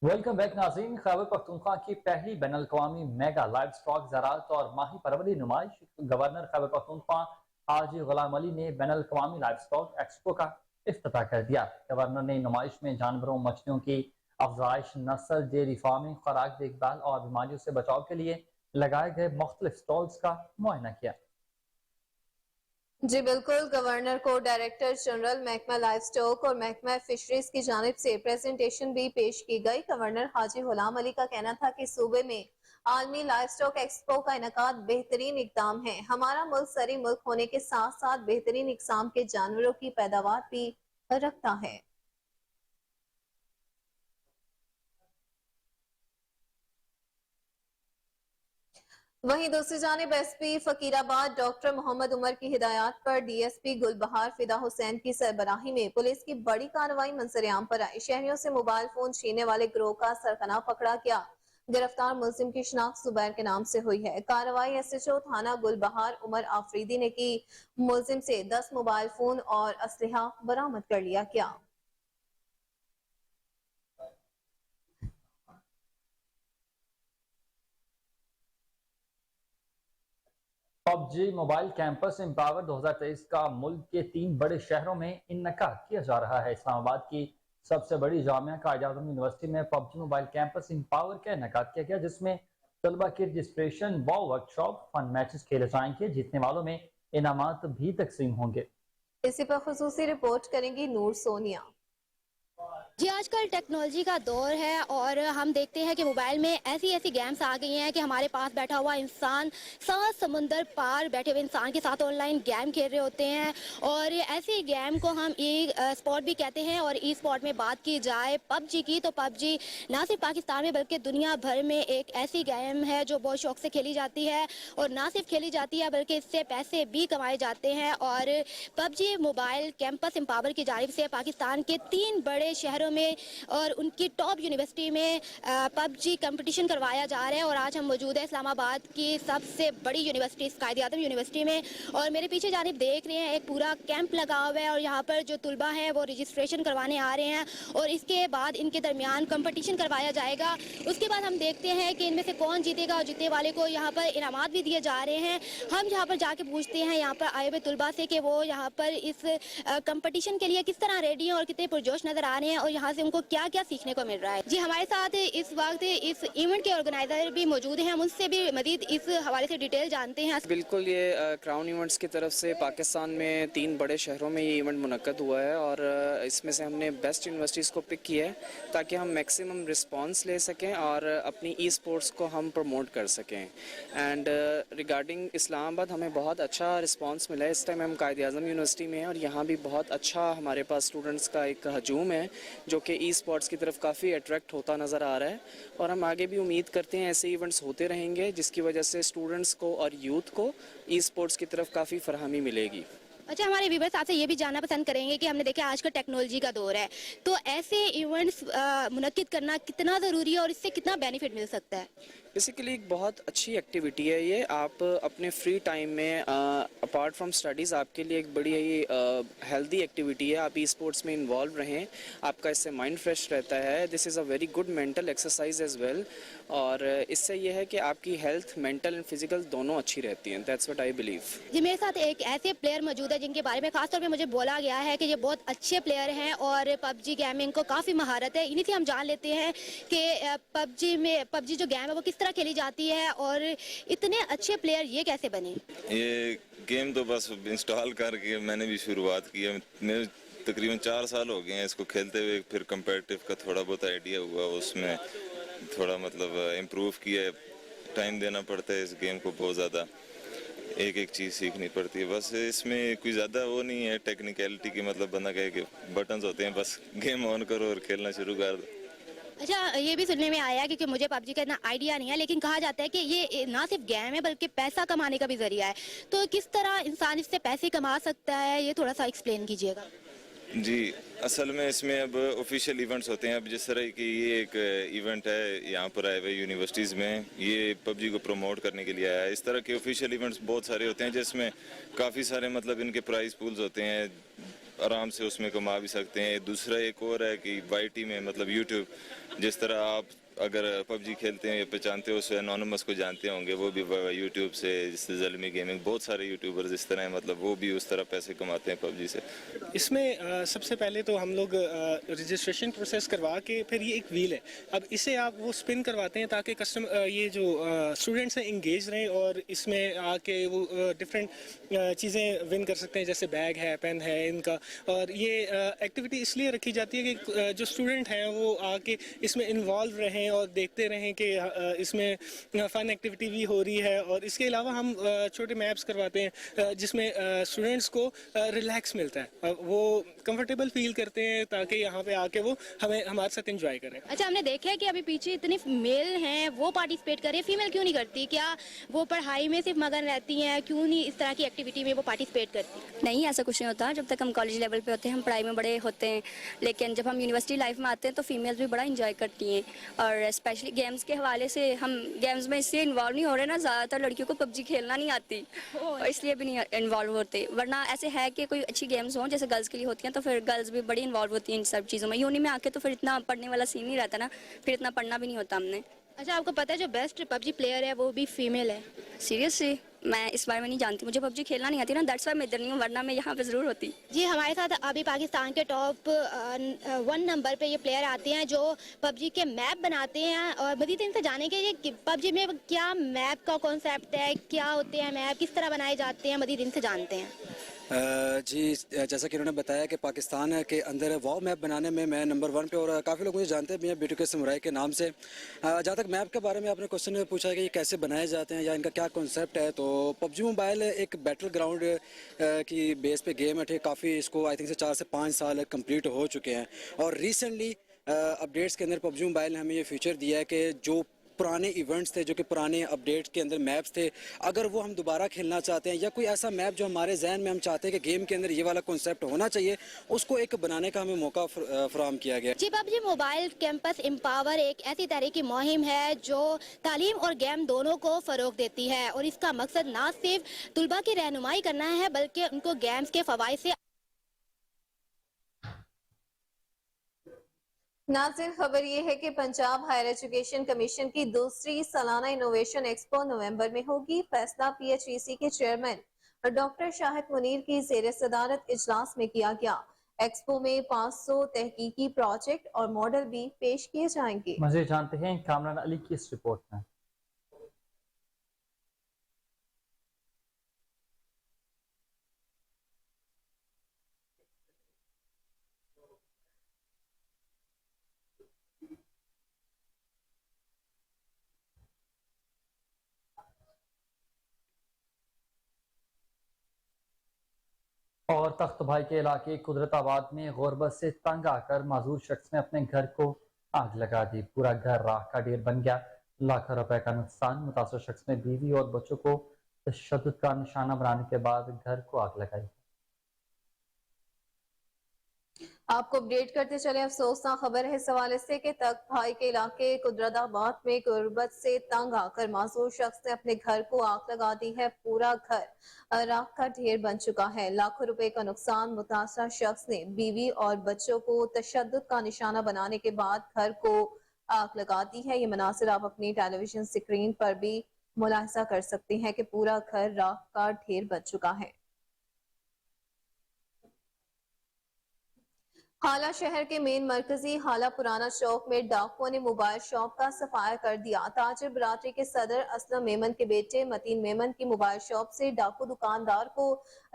वेलकम बैक नाज़रीन। खैबर पख्तूनख्वा की पहली बैनुल-अक़वामी मेगा लाइव स्टॉक ज़राअत और माही परवरी नुमाइश। गवर्नर खैबर पख्तूनख्वा हाजी गुलाम अली ने बैनुल-अक़वामी लाइव स्टॉक एक्सपो का इफ्तिताह कर दिया। गवर्नर ने नुमाइश में जानवरों मछलियों की अफजाइश, नस्ल, डेयरी फार्मिंग, खुराक देखभाल और बीमारियों से बचाव के लिए लगाए गए मुख्तलिफ स्टॉल्स का मुआयना किया। जी बिल्कुल, गवर्नर को डायरेक्टर जनरल महकमा लाइफ स्टॉक और महकमा फिशरीज की जानिब से प्रेजेंटेशन भी पेश की गई। गवर्नर हाजी गुलाम अली का कहना था कि सूबे में आलमी लाइफ स्टॉक एक्सपो का इनेकाद बेहतरीन इकदाम है। हमारा मुल्क सरी मुल्क होने के साथ साथ बेहतरीन इकसाम के जानवरों की पैदावार भी रखता है। वहीं दूसरी जानिब SP फकीराबाद डॉक्टर मोहम्मद उमर की हिदायत पर DSP गुलबहार फिदा हुसैन की सरबराही में पुलिस की बड़ी कार्रवाई मंजर आम पर आई। शहरियों से मोबाइल फोन छीनने वाले गिरोह का सरगना पकड़ा गया। गिरफ्तार मुलजिम की शिनाख्त जुबैर के नाम से हुई है। कार्रवाई SHO थाना गुलबहार उमर आफरीदी ने की। मुलजिम से 10 मोबाइल फोन और असलहा बरामद कर लिया गया। PUBG मोबाइल कैंपस एम्पावर 2023 का मुल्क के 3 बड़े शहरों में इनका किया जा रहा है। इस्लामाबाद की सबसे बड़ी जामिया कायद-ए-आज़म यूनिवर्सिटी में PUBG मोबाइल कैंपस एम्पावर का इनका किया गया, जिसमें तलबा की रजिस्ट्रेशन व वर्कशॉप, फन मैचेस खेले जाएंगे। जीतने वालों में इनामात भी तकसीम होंगे। इसी पर खुसूसी रिपोर्ट करेंगी नूर सोनिया। जी, आजकल टेक्नोलॉजी का दौर है और हम देखते हैं कि मोबाइल में ऐसी ऐसी गेम्स आ गई हैं कि हमारे पास बैठा हुआ इंसान 7 समुंदर पार बैठे हुए इंसान के साथ ऑनलाइन गेम खेल रहे होते हैं। और ऐसी गेम को हम स्पोर्ट भी कहते हैं। और स्पोर्ट में बात की जाए PUBG की, तो PUBG ना सिर्फ पाकिस्तान में बल्कि दुनिया भर में एक ऐसी गेम है जो बहुत शौक से खेली जाती है। और ना सिर्फ खेली जाती है बल्कि इससे पैसे भी कमाए जाते हैं। और PUBG मोबाइल कैंपस एम्पावर की जानिब से पाकिस्तान के 3 बड़े शहरों में और उनकी टॉप यूनिवर्सिटी में PUBG कंपटीशन करवाया जा रहा है। और आज हम मौजूद है इस्लामाबाद की सबसे बड़ी यूनिवर्सिटी कायद-ए-आज़म यूनिवर्सिटी में। और मेरे पीछे जानिब देख रहे हैं एक पूरा कैंप लगा हुआ है और यहाँ पर जो तुलबा हैं वो रजिस्ट्रेशन करवाने आ रहे हैं और इसके बाद इनके दरमियान कंपटीशन करवाया जाएगा। उसके बाद हम देखते हैं कि इनमें से कौन जीतेगा और जीतने वाले को यहाँ पर इनामात भी दिए जा रहे हैं। हम यहाँ पर जाके पूछते हैं यहाँ पर आए हुए तुलबा से कि वो यहाँ पर इस कंपटीशन के लिए किस तरह रेडी हैं और कितने पुरजोश नजर आ रहे हैं और यहाँ से उनको क्या क्या सीखने को मिल रहा है। जी, हमारे साथ इस वक्त इस इवेंट के ऑर्गेनाइजर भी मौजूद हैं। हम उनसे भी मजीद इस हवाले से डिटेल जानते हैं। बिल्कुल, ये क्राउन इवेंट्स की तरफ से पाकिस्तान में 3 बड़े शहरों में ये इवेंट मुनक्कद हुआ है और इसमें से हमने बेस्ट यूनिवर्सिटीज़ को पिक किया है ताकि हम मैक्सिमम रिस्पांस ले सकें और अपनी ई स्पोर्ट्स को हम प्रमोट कर सकें। एंड रिगार्डिंग इस्लामाबाद हमें बहुत अच्छा रिस्पांस मिला है। इस टाइम हम कायद-ए-आज़म यूनिवर्सिटी में हैं और यहाँ भी बहुत अच्छा हमारे पास स्टूडेंट्स का एक हजूम है जो कि ई स्पोर्ट्स की तरफ काफ़ी अट्रैक्ट होता नज़र आ रहा है। और हम आगे भी उम्मीद करते हैं ऐसे इवेंट्स होते रहेंगे जिसकी वजह से स्टूडेंट्स को और यूथ को ई स्पोर्ट्स की तरफ काफ़ी फरहमी मिलेगी। अच्छा, हमारे व्यूअर्स आपसे ये भी जानना पसंद करेंगे कि हमने देखा आजकल टेक्नोलॉजी का दौर है, तो ऐसे इवेंट्स मुनक्किद करना कितना ज़रूरी है और इससे कितना बेनिफिट मिल सकता है? बेसिकली एक बहुत अच्छी एक्टिविटी है ये। आप अपने फ्री टाइम में अपार्ट फ्रॉम स्टडीज़ आपके लिए एक बड़ी हेल्दी एक्टिविटी है। आप ई स्पोर्ट्स में इन्वॉल्व रहें, आपका इससे माइंड फ्रेश रहता है। This is a very good mental exercise as well. और इससे ये है कि आपकी हेल्थ मेंटल एंड फिजिकल दोनों अच्छी रहती हैं। That's what I believe. जी, मेरे साथ एक ऐसे प्लेयर मौजूद है जिनके बारे में खासतौर पे मुझे बोला गया है कि ये बहुत अच्छे प्लेयर हैं और PUBG गेमिंग को काफ़ी महारत है। इन्हीं से हम जान लेते हैं कि PUBG जो गेम है वो किस तरह खेली जाती है और इतने अच्छे प्लेयर ये कैसे बने? ये गेम तो बस इंस्टॉल करके मैंने भी शुरुआत की है। मेरे तकरीबन 4 साल हो गए हैं इसको खेलते हुए। फिर कंपेटिटिव का थोड़ा बहुत आइडिया हुआ, उसमें थोड़ा मतलब इम्प्रूव किया। टाइम देना पड़ता है इस गेम को, बहुत ज़्यादा एक एक चीज़ सीखनी पड़ती है। बस इसमें कोई ज़्यादा वो नहीं है टेक्निकलिटी की, मतलब बंदा कहे कि बटन्स होते हैं बस गेम ऑन करो और खेलना शुरू कर दो। अच्छा, ये भी सुनने में आया क्योंकि मुझे PUBG का इतना आइडिया नहीं है, लेकिन कहा जाता है कि ये ना सिर्फ गेम है बल्कि पैसा कमाने का भी जरिया है। तो किस तरह इंसान इससे पैसे कमा सकता है, ये थोड़ा सा एक्सप्लेन कीजिएगा। जी, असल में इसमें अब ऑफिशियल इवेंट्स होते हैं। अब जिस तरह की ये एक इवेंट है यहाँ पर आए हुए यूनिवर्सिटीज़ में, ये PUBG को प्रमोट करने के लिए आया है। इस तरह के ऑफिशियल इवेंट्स बहुत सारे होते हैं जिसमें काफ़ी सारे मतलब इनके प्राइस पूल्स होते हैं, आराम से उसमें कमा भी सकते हैं। दूसरा एक और है कि YT में मतलब यूट्यूब, जिस तरह आप अगर PUBG खेलते हैं या पहचानते हो उसे एनोनिमस को जानते होंगे, वो भी यूट्यूब से, जिससे ज़ल्मी गेमिंग, बहुत सारे यूट्यूबर्स इस तरह हैं, मतलब वो भी उस तरह पैसे कमाते हैं PUBG से। इसमें सबसे पहले तो हम लोग रजिस्ट्रेशन प्रोसेस करवा के फिर ये एक व्हील है, अब इसे आप वो स्पिन करवाते हैं ताकि कस्टमर ये जो स्टूडेंट्स हैं इंगेज रहें और इसमें आके वो डिफरेंट चीज़ें विन कर सकते हैं, जैसे बैग है, पेन है इनका। और ये एक्टिविटी इसलिए रखी जाती है कि जो स्टूडेंट हैं वो आके इसमें इन्वॉल्व रहें और देखते रहें कि इसमें फ़न एक्टिविटी भी हो रही है। और इसके अलावा हम छोटे मैप्स करवाते हैं जिसमें स्टूडेंट्स को रिलैक्स मिलता है, वो कंफर्टेबल फील करते हैं ताकि यहाँ पे आके वो हमारे साथ एंजॉय करें। अच्छा, हमने देखा है कि अभी पीछे इतने मेल हैं वो पार्टिसिपेट कर रहे हैं, फीमेल क्यों नहीं करती? क्या वो पढ़ाई में सिर्फ मगन रहती हैं, क्यों नहीं इस तरह की एक्टिविटी में वो पार्टिसिपेट करती? नहीं, ऐसा कुछ नहीं होता। जब तक हम कॉलेज लेवल पे होते हैं हम पढ़ाई में बड़े होते हैं, लेकिन जब हम यूनिवर्सिटी लाइफ में आते हैं तो फीमेल्स भी बड़ा इंजॉय करती हैं और और स्पेशली गेम्स के हवाले से हम गेम्स में इसलिए इन्वॉल्व नहीं हो रहे ना, ज़्यादातर लड़कियों को पबजी खेलना नहीं आती और इसलिए भी नहीं इन्वॉल्व होते, वरना ऐसे है कि कोई अच्छी गेम्स हों जैसे गर्ल्स के लिए होती हैं तो फिर गर्ल्स भी बड़ी इन्वॉल्व होती हैं इन सब चीज़ों में। यूनी में आके तो फिर इतना पढ़ने वाला सीन नहीं रहता ना, फिर इतना पढ़ना भी नहीं होता हमने। अच्छा, आपको पता है जो बेस्ट पबजी प्लेयर है वो भी फीमेल है? सीरियसली मैं इस बारे में नहीं जानती, मुझे पबजी खेलना नहीं आती ना, दैट्स व्हाई मैं इधर नहीं हूँ, वरना मैं यहाँ पे ज़रूर होती। जी, हमारे साथ अभी पाकिस्तान के टॉप 1 नंबर पे ये प्लेयर आते हैं जो पबजी के मैप बनाते हैं, और मज़ीद इनसे जानेंगे कि पबजी में क्या मैप का कॉन्सेप्ट है, क्या होते हैं मैप, किस तरह बनाए जाते हैं, मज़ीद इनसे जानते हैं। जी, जैसा कि उन्होंने बताया कि पाकिस्तान के अंदर वाव मैप बनाने में मैं नंबर 1 पे, और काफ़ी लोग मुझे जानते हैं बीटू के समुराई के नाम से। जहाँ तक मैप के बारे में आपने क्वेश्चन पूछा कि ये कैसे बनाए जाते हैं या इनका क्या कॉन्सेप्ट है, तो पबजी मोबाइल एक बैटल ग्राउंड की बेस पे गेम है। काफ़ी इसको आई थिंक से 4 से 5 साल कंप्लीट हो चुके हैं, और रिसेंटली अपडेट्स के अंदर पबजी मोबाइल ने हमें ये फीचर दिया है कि जो पुराने इवेंट्स थे, जो कि पुराने अपडेट्स के अंदर मैप्स थे, अगर वो हम दोबारा खेलना चाहते हैं या कोई ऐसा मैप जो हमारे जहन में हम चाहते हैं कि गेम के अंदर ये वाला कॉन्सेप्ट होना चाहिए, उसको एक बनाने का हमें मौका फराहम किया गया। जी, पबजी मोबाइल कैंपस एम्पावर एक ऐसी तरह की मुहिम है जो तालीम और गेम दोनों को फ़रोग देती है, और इसका मकसद ना सिर्फ तुलबा की रहनुमाई करना है बल्कि उनको गेम्स के फ़वाइद से। नाज़रीन, खबर ये है कि पंजाब हायर एजुकेशन कमीशन की दूसरी सालाना इनोवेशन एक्सपो नवंबर में होगी। फैसला PHEC के चेयरमैन डॉक्टर शाहिद मुनीर की ज़ेर सदारत इजलास में किया गया। एक्सपो में 500 तहकीकी प्रोजेक्ट और मॉडल भी पेश किए जाएंगे। मज़ीद जानते हैं कामरान अली की इस रिपोर्ट में। और तख्त भाई के इलाके कुदरताबाद में गुर्बत से तंग आकर माजूर शख्स ने अपने घर को आग लगा दी। पूरा घर राख का ढेर बन गया, लाखों रुपए का नुकसान। मुतासर शख्स ने बीवी और बच्चों को तशद्दुद का निशाना बनाने के बाद घर को आग लगाई। आपको अपडेट करते चले अफसोसनाक खबर है इस हवाले से कि तख्त भाई के इलाके कुदरताबाद में गुर्बत से तंग आकर मासूर शख्स ने अपने घर को आग लगा दी है। पूरा घर राख का ढेर बन चुका है, लाखों रुपए का नुकसान। मुतासर शख्स ने बीवी और बच्चों को तशद्दुद का निशाना बनाने के बाद घर को आग लगा दी है। ये मनासिर आप अपनी टेलीविजन स्क्रीन पर भी मुलाहिजा कर सकते हैं कि पूरा घर राख का ढेर बन चुका है। हाला शहर के मेन मरकजी हाला पुराना चौक में डाकुओं ने मोबाइल शॉप का सफाया कर दिया। ताजिर बरादरी के सदर असलम मेमन के बेटे मतीन मेमन की मोबाइल शॉप से डाकू दुकानदार को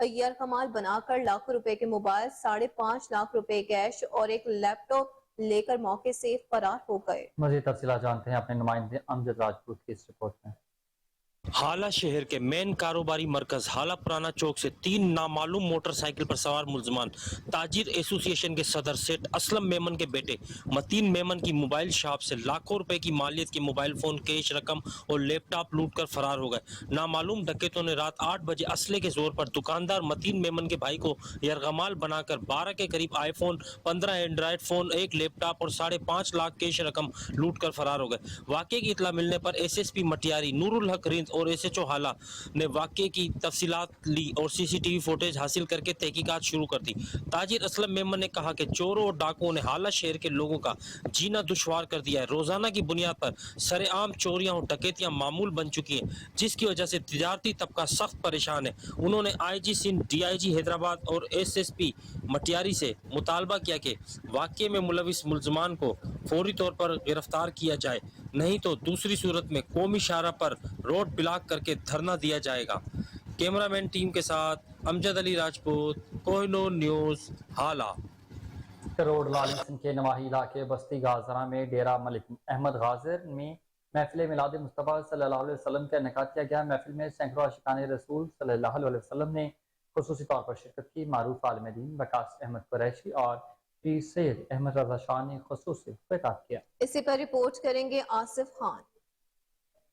यरकमाल बनाकर लाखों रुपए के मोबाइल, 5.5 लाख रुपए कैश और एक लैपटॉप लेकर मौके से फरार हो गए। मज़ीद तफसीलात जानते हैं अपने नुमाइंदे अमजद राजपूत की इस रिपोर्ट में। हाला शहर के मेन कारोबारी मरकज हाला पुराना चौक से 3 नामालूम मोटरसाइकिल पर सवार मुलजमान ताजिर एसोसिएशन के सदर सेठ असलम मेमन के बेटे मतीन मेमन की मोबाइल शॉप से लाखों रुपए की मालियत के मोबाइल फोन, कैश रकम और लैपटॉप लूटकर फरार हो गए। नामालूम डकैतों ने रात 8 बजे असले के जोर पर दुकानदार मतीन मेमन के भाई को यरगमाल बनाकर 12 के करीब आईफोन, 15 एंड्रॉयड फोन, एक लैपटॉप और 5.5 लाख कैश रकम लूट कर फरार हो गए। वाकये की इतला मिलने पर SSP मटियारी नूरुल हक रिंद और SHO हाला ने वाकये की तफसीलात ली और CCTV फुटेज हासिल करके तहकीकात शुरू कर दी। ताजिर असलम मेमन ने कहा कि चोरों और डाकुओं ने हाला शहर के लोगों का जीना दुश्वार कर दिया है। रोजाना की बुनियाद पर सरेआम चोरियां और डकैतियां मामूल बन चुकी हैं, जिसकी वजह से तिजारती तबका सख्त परेशान है। उन्होंने IG सिंध, DIG हैदराबाद और SSP मटियारी से मुतालबा किया कि वाकये में मुलविस मुलजमान को फौरी तौर पर गिरफ्तार किया जाए, नहीं तो दूसरी सूरत में कौमी शाहरा पर रोड ब्लॉक करके धरना दिया जाएगा। कैमरामैन टीम के साथ अमजद अली राजपूत, कोहिनूर न्यूज़, हाला। करोड़ लाल सिंह के नवाही इलाके बस्ती गाजरा में डेरा मलिक अहमद गाजिर में महफिल मिलाद मुस्तफ़ा सल्लल्लाहु अलैहि वसल्लम का इनेकाद किया गया। महफिल में सैकड़ों आशिकान रसूल सल्लल्लाहु अलैहि वसल्लम ने खुसूसी तौर पर शिरकत की। मारूफ आलिम दीन वकास अहमद कुरैशी और पीर सैयद अहमद रजा शाह ने खुसूसी खिताब किया। इसी पर रिपोर्ट करेंगे आसिफ खान।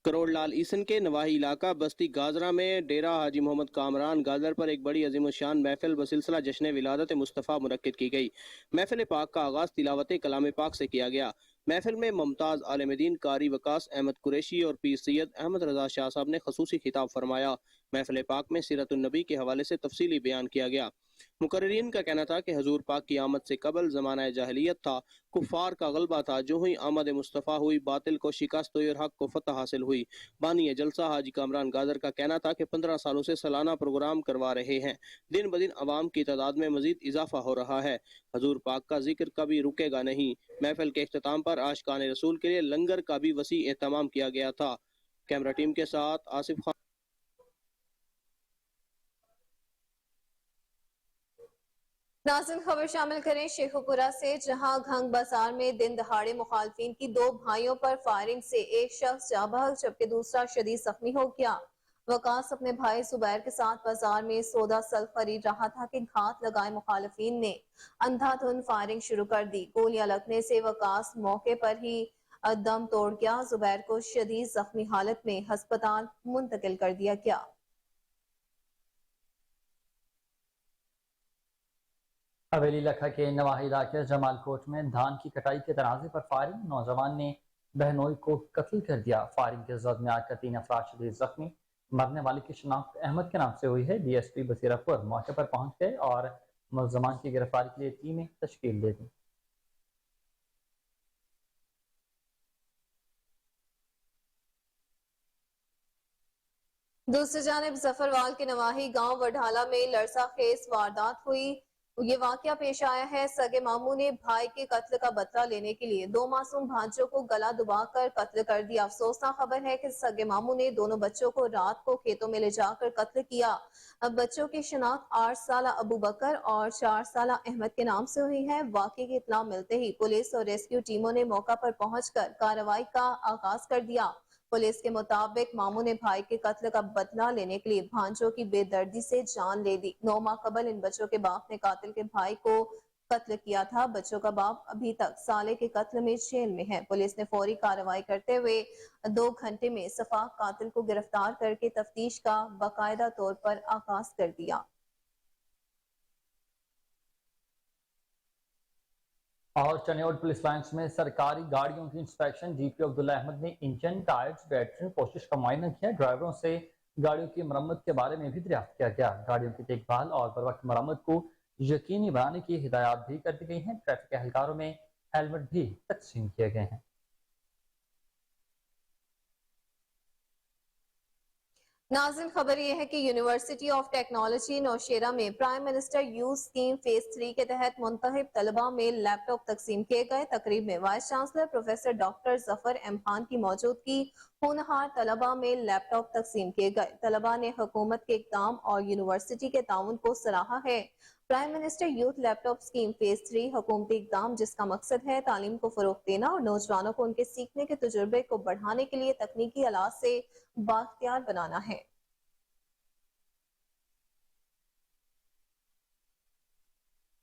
करोड़ लाल ईसन के नवाही इलाका बस्ती गाजरा में डेरा हाजी मोहम्मद कामरान गाजर पर एक बड़ी अजीम शान महफिल बसिलसिला जश्न विलादत मुस्तफ़ा मुनक्किद की गई। महफिल पाक का आगाज तिलावत कलाम पाक से किया गया। महफिल में मुमताज़ आलिम-ए-दीन कारी वकास अहमद कुरैशी और पीर सैयद अहमद रजा शाह साहब ने खसूसी खिताब फरमाया। महफिल पाक में सीरतुन नबी के हवाले से तफसीली बयान किया गया। मुकर्रिरीन का कहना था कि हजूर पाक की आमद से कबल ज़माना जाहिलियत था, कुफ़ार का गलबा था। जो ही आमद मुस्तफ़ा हुई, बातिल को शिकस्त हुई और हक को फतह हासिल हुई। बानी जलसा हाजी कामरान गाजर का कहना था कि 15 सालों से सालाना प्रोग्राम करवा रहे हैं। दिन ब दिन अवाम की तादाद में मजीद इजाफा हो रहा है। हजूर पाक का जिक्र कभी रुकेगा नहीं। महफिल के इख्तिताम पर आशिकान रसूल के लिए लंगर का भी वसी एहतमाम किया गया था। कैमरा टीम के साथ आसिफ खान। नाज़रीन, खबर शामिल करें शेखुपुरा से, जहां घंग बाजार में दिन दहाड़े मुखालफिन की 2 भाइयों पर फायरिंग से एक शख्स जाँ बहक जबकि दूसरा शदीद जख्मी हो गया। वकास अपने भाई जुबैर के साथ बाजार में सौदा सल खरीद रहा था कि घात लगाए मुखालफिन ने अंधाधुंध फायरिंग शुरू कर दी। गोलियां लगने से वकास मौके पर ही दम तोड़ गया। जुबैर को शदीद जख्मी हालत में अस्पताल मुंतकिल कर दिया गया। हवेली लखा के नवाही इलाके जमालकोट में धान की कटाई के तनाजे पर फायरिंग, नौजवान ने बहनोई को कत्ल कर दिया। फायरिंग के जद में आकर 3 अफराद शदीद जख्मी। मरने वाले की शनाख्त अहमद के नाम से हुई है। DSP बसीरापुर मौके पर पहुंच गए और मुल्जमान की गिरफ्तारी के लिए टीमें तश्कील दे दी। दूसरी जानिब जफरवाल के नवाही गांव वढाला में लड़सा खेज वारदात हुई। ये वाकया पेश आया है। सगे मामू ने भाई के कत्ल का बदला लेने के लिए 2 मासूम भांजों को गला दबाकर कत्ल कर दिया। अफसोसनाक खबर है कि सगे मामू ने दोनों बच्चों को रात को खेतों में ले जाकर कत्ल किया। अब बच्चों की शिनाख्त 8 साला अबू बकर और 4 साला अहमद के नाम से हुई है। वाकये की इत्तला मिलते ही पुलिस और रेस्क्यू टीमों ने मौका पर पहुंचकर कार्रवाई का आगाज कर दिया। पुलिस के मुताबिक मामू ने भाई के कत्ल का बदला लेने के लिए भांजों की बेदर्दी से जान ले दी। 9 माह कबल इन बच्चों के बाप ने कातिल के भाई को कत्ल किया था। बच्चों का बाप अभी तक साले के कत्ल में जेल में है। पुलिस ने फौरी कार्रवाई करते हुए 2 घंटे में सफाक कातिल को गिरफ्तार करके तफ्तीश का बाकायदा तौर पर आगाज कर दिया। और चनियोड पुलिस लाइन्स में सरकारी गाड़ियों की इंस्पेक्शन। DPO अब्दुल्ला अहमद ने इंजन, टायर्स, बैटरी, पोशिश का मुआयना किया। ड्राइवरों से गाड़ियों की मरम्मत के बारे में भी दरियाफ्त किया गया। गाड़ियों की देखभाल और बर वक्त मरम्मत को यकीनी बनाने की हिदायत भी कर दी गई हैं। ट्रैफिक एहलकारों में हेलमेट भी तकसीम किए गए हैं। नाज़रीन, खबर यह है कि यूनिवर्सिटी ऑफ टेक्नोलॉजी नौशेरा में prime minister youth scheme phase 3 के तहत मुंतखब तलबा में लैपटॉप तकसीम किए गए। तकरीब में vice chancellor professor doctor Zafar M Khan की मौजूदगी होनहार तलबा में लैपटॉप तकसीम किए गए। तलबा ने हुकूमत के इक़दाम और यूनिवर्सिटी के ताउन को सराहा है। Prime minister youth laptop scheme phase 3 हुकूमती इक़दाम जिसका मकसद है तालीम को फरोग देना और नौजवानों को उनके सीखने के तजुर्बे को बढ़ाने के लिए तकनीकी आलात से बाख्तियार बनाना है।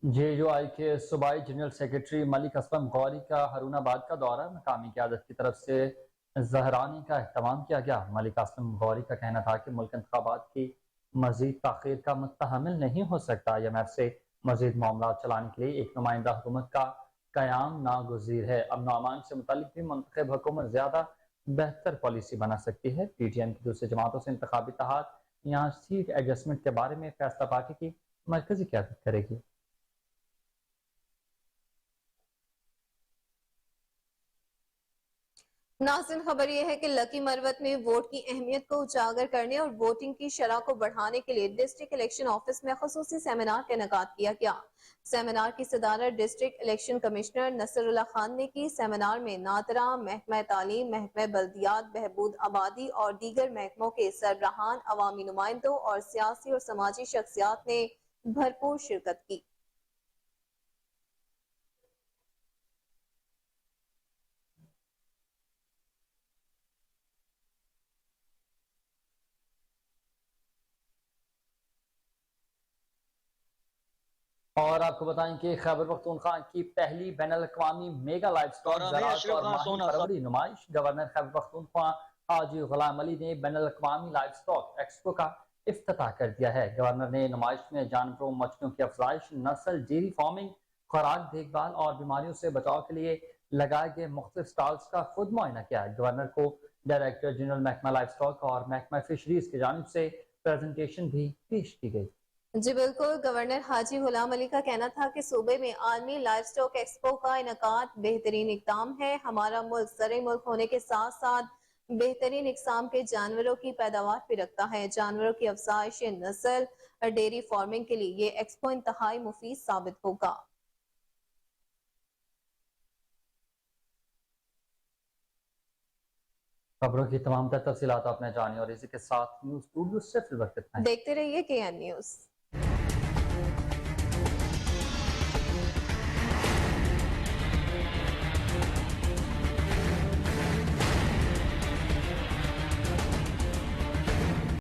JUI के सूबाई जनरल सेक्रेटरी मलिक असलम गौरी का हरूनाबाद का दौरा। मकामी क़यादत की तरफ से जहरानी का एहतमाम किया गया। मलिक असलम गौरी का कहना था कि मुल्क इंतखाबात की मजीद ताख़ीर का मुत्तहमिल नहीं हो सकता। IMF से मजीद मामला चलाने के लिए एक नुमाइंदा हुकूमत का क़याम नागुज़ीर है। अब नौमान से मुतालिक भी मुंतखब हुकूमत ज़्यादा बेहतर पॉलिसी बना सकती है। PTM की दूसरी जमातों से इंतखाबी इत्तेहाद यहाँ सीट एडजस्टमेंट के बारे में फैसला पार्टी की मरकजी क़यादत करेगी। नाज़रीन, खबर यह है कि लकी मरवत में वोट की अहमियत को उजागर करने और वोटिंग की शरह को बढ़ाने के लिए डिस्ट्रिक्ट इलेक्शन ऑफिस में खसूसी सेमिनार का इनेकाद किया गया। सेमिनार की सदारत district election commissioner Nasrullah Khan ने की। सेमिनार में नादरा, महकमा तालीम, महकमा बल्दियात, बहबूद आबादी और दीगर महकमों के सरबराहान, अवामी नुमाइंदों और सियासी और समाजी शख्सियात ने भरपूर शिरकत की। और आपको बताएं कि खैबर पख्तूनख्वा की पहली बैनुल-अक़वामी मेगा लाइव स्टॉक ज़राअत और माही परवरी नुमाइश। गवर्नर खैबर पख्तूनख्वा हाजी गुलाम अली ने बैनुल-अक़वामी लाइव स्टॉक एक्सपो का इफ्तिताह कर दिया है। गवर्नर ने नुमाइश में जानवरों, मछलियों की अफजाइश, नस्ल, डेयरी फार्मिंग, खुराक देखभाल और बीमारियों से बचाव के लिए लगाए गए मुख्तलिफ स्टॉल्स का खुद मुआयना किया। गवर्नर को डायरेक्टर जनरल महकमा लाइफ स्टॉक और महकमा फिशरीज की जानिब से प्रेजेंटेशन भी पेश की गई। जी बिल्कुल, गवर्नर हाजी गुलाम अली का कहना था कि सूबे में आलमी लाइफ स्टॉक एक्सपो का इनकाद बेहतरीन इक़दाम है। हमारा मुल्क ज़रई मुल्क होने के साथ साथ बेहतरीन इकसाम के जानवरों की पैदावार भी रखता है। जानवरों की अफजाइश नस्ल और डेयरी फार्मिंग के लिए ये एक्सपो इंतहाई मुफीद साबित होगा। खबरों की तमाम तफसीलात आपने जानी और इसी के साथ न्यूज़ स्टूडियो से फिल वक्त इतना ही। देखते रहिए KN न्यूज़।